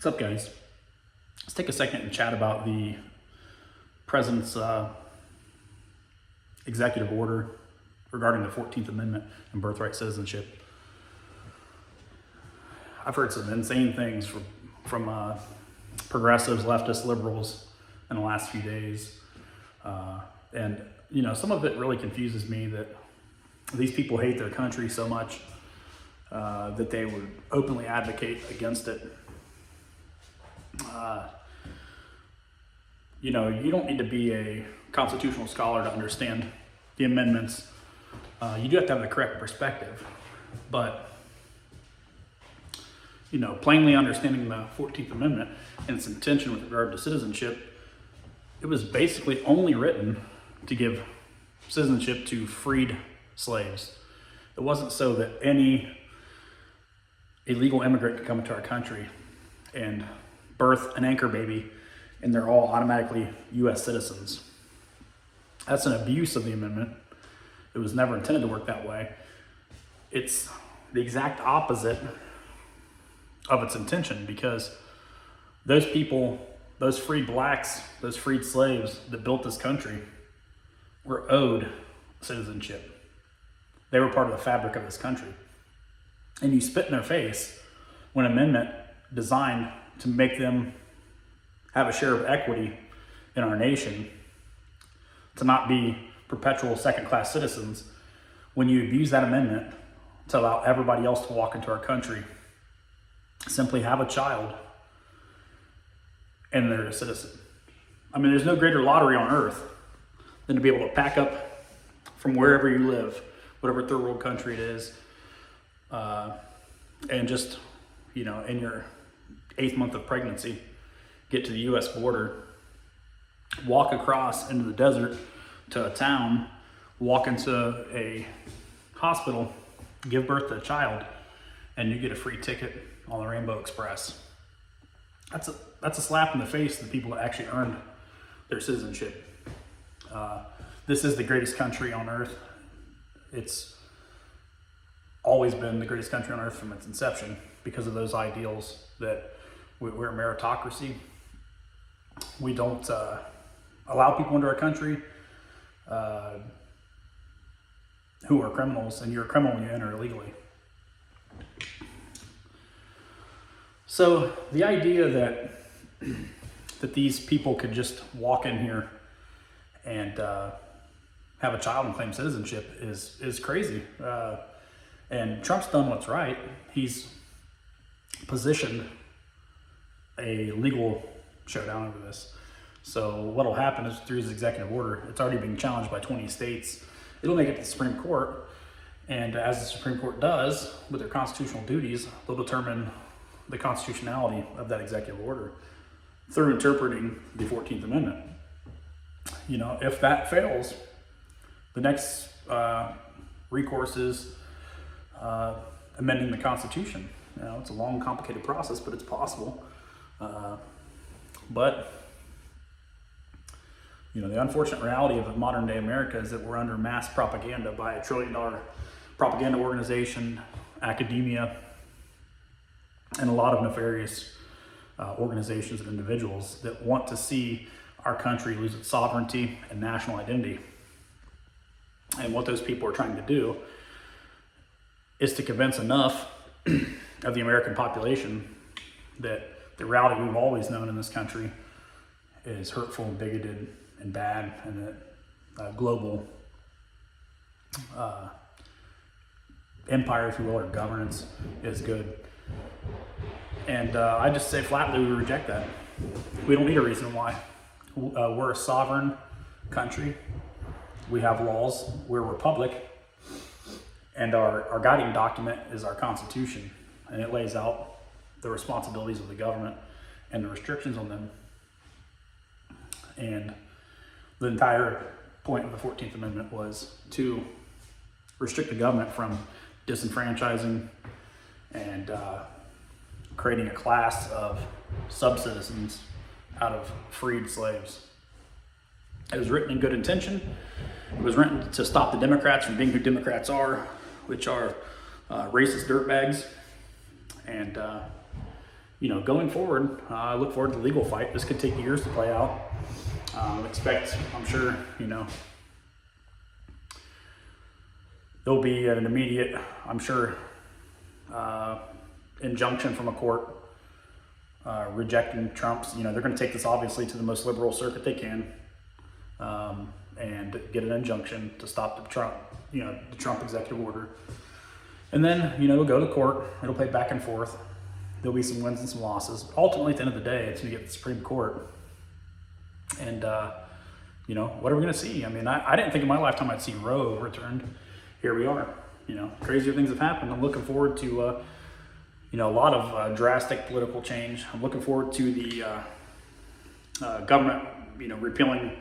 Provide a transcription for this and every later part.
What's up, guys? Let's take a second and chat about the president's executive order regarding the 14th Amendment and birthright citizenship. I've heard some insane things from progressives, leftists, liberals in the last few days. And, you know, some of it really confuses me that these people hate their country so much that they would openly advocate against it. You know, you don't need to be a constitutional scholar to understand the amendments. You do have to have the correct perspective, but, you know, plainly understanding the 14th Amendment and its intention with regard to citizenship, it was basically only written to give citizenship to freed slaves. It wasn't so that any illegal immigrant could come into our country and birth an anchor baby and they're all automatically U.S. citizens. That's an abuse of the amendment. It was never intended to work that way. It's the exact opposite of its intention, because those people, those freed blacks, those freed slaves that built this country were owed citizenship. They were part of the fabric of this country. And you spit in their face when an amendment designed to make them have a share of equity in our nation, to not be perpetual second-class citizens, when you abuse that amendment to allow everybody else to walk into our country, simply have a child, and they're a citizen. I mean, there's no greater lottery on earth than to be able to pack up from wherever you live, whatever third world country it is, and just, you know, in your 8th month of pregnancy, get to the U.S. border, walk across into the desert to a town, walk into a hospital, give birth to a child, and you get a free ticket on the Rainbow Express. That's a slap in the face to the people that actually earned their citizenship. This is the greatest country on earth. It's always been the greatest country on earth from its inception because of those ideals that we're a meritocracy. We don't allow people into our country who are criminals, and you're a criminal when you enter illegally. So the idea that these people could just walk in here and have a child and claim citizenship is crazy. And Trump's done what's right. He's positioned a legal showdown over this. So what'll happen is, through his executive order, it's already being challenged by 20 states. It'll make it to the Supreme Court, and as the Supreme Court does with their constitutional duties, they'll determine the constitutionality of that executive order through interpreting the 14th Amendment. You know, if that fails, the next recourse is amending the Constitution. You know, it's a long, complicated process, but it's possible. But, you know, the unfortunate reality of modern day America is that we're under mass propaganda by $1 trillion propaganda organization, academia, and a lot of nefarious organizations and individuals that want to see our country lose its sovereignty and national identity. And what those people are trying to do is to convince enough of the American population that the reality we've always known in this country is hurtful and bigoted and bad, and that global empire, if you will, or governance is good. And I just say flatly, we reject that. We don't need a reason why. We're a sovereign country. We have laws. We're a republic. And our guiding document is our Constitution. And it lays out the responsibilities of the government and the restrictions on them. And the entire point of the 14th Amendment was to restrict the government from disenfranchising and creating a class of sub-citizens out of freed slaves. It was written in good intention. It was written to stop the Democrats from being who Democrats are, which are racist dirtbags. And going forward, I look forward to the legal fight. This could take years to play out. I'm sure, there'll be an immediate, I'm sure, injunction from a court rejecting Trump's. They're going to take this obviously to the most liberal circuit they can, and get an injunction to stop the Trump executive order. And then, it'll go to court. It'll play back and forth. There'll be some wins and some losses. Ultimately, at the end of the day, it's going to get to the Supreme Court. And, what are we going to see? I mean, I didn't think in my lifetime I'd see Roe overturned. Here we are. Crazier things have happened. I'm looking forward to, a lot of drastic political change. I'm looking forward to the government, repealing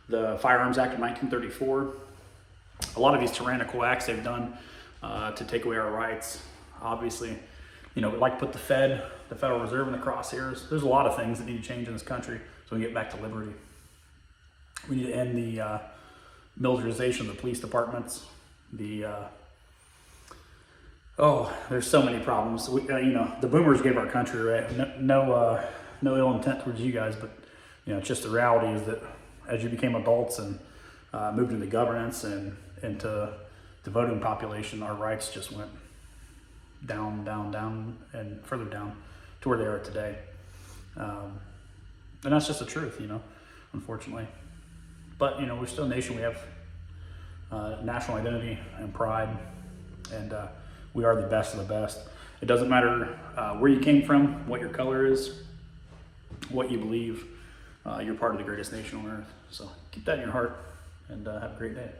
the Firearms Act of 1934. A lot of these tyrannical acts they've done to take away our rights. Obviously, we'd like to put the Federal Reserve in the crosshairs. There's a lot of things that need to change in this country so we can get back to liberty. We need to end the militarization of the police departments. There's so many problems. The boomers gave our country, right? No ill intent towards you guys, but it's just the reality is that as you became adults and moved into governance and into the voting population, our rights just went down, and further down to where they are today. And that's just the truth, unfortunately. But, we're still a nation. We have national identity and pride, and we are the best of the best. It doesn't matter where you came from, what your color is, what you believe. You're part of the greatest nation on earth. So keep that in your heart, and have a great day.